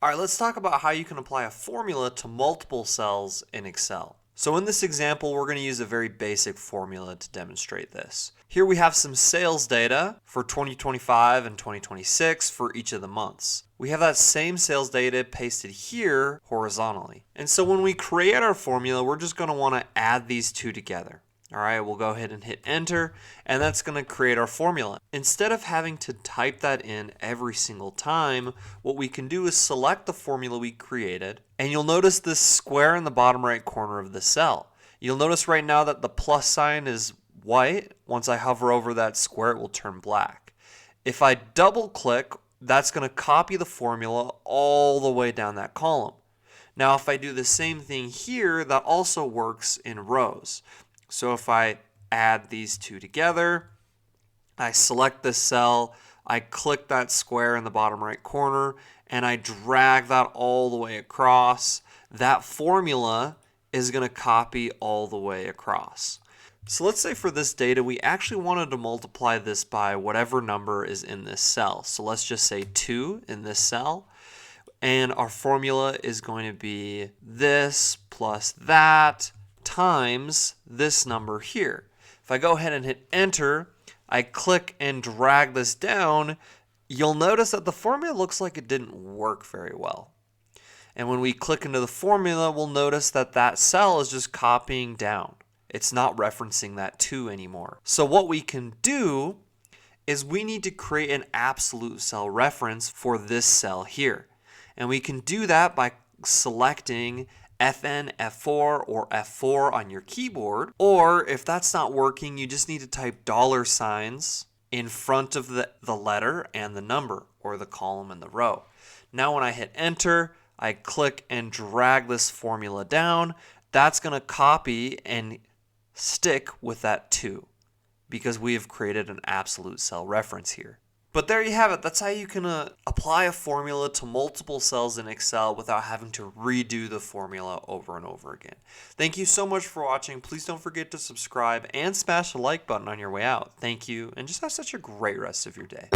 All right, let's talk about how you can apply a formula to multiple cells in Excel. So in this example, we're going to use a very basic formula to demonstrate this. Here we have some sales data for 2025 and 2026 for each of the months. We have that same sales data pasted here horizontally. And so when we create our formula, we're just going to want to add these two together. All right, we'll go ahead and hit enter, and that's going to create our formula. Instead of having to type that in every single time, what we can do is select the formula we created, and you'll notice this square in the bottom right corner of the cell. You'll notice right now that the plus sign is white. Once I hover over that square, it will turn black. If I double click, that's going to copy the formula all the way down that column. Now, if I do the same thing here, that also works in rows. So if I add these two together, I select this cell, I click that square in the bottom right corner, and I drag that all the way across, that formula is going to copy all the way across. So let's say for this data, we actually wanted to multiply this by whatever number is in this cell. So let's just say 2 in this cell. And our formula is going to be this plus that times this number here. If I go ahead and hit enter, I click and drag this down, you'll notice that the formula looks like it didn't work very well. And when we click into the formula, we'll notice that that cell is just copying down. It's not referencing that 2 anymore. So what we can do is we need to create an absolute cell reference for this cell here. And we can do that by selecting FN, F4, or F4 on your keyboard. Or if that's not working, you just need to type $ in front of the letter and the number, or the column and the row. Now when I hit enter, I click and drag this formula down. That's going to copy and stick with that 2 because we have created an absolute cell reference here. But there you have it. That's how you can apply a formula to multiple cells in Excel without having to redo the formula over and over again. Thank you so much for watching. Please don't forget to subscribe and smash the like button on your way out. Thank you, and just have such a great rest of your day.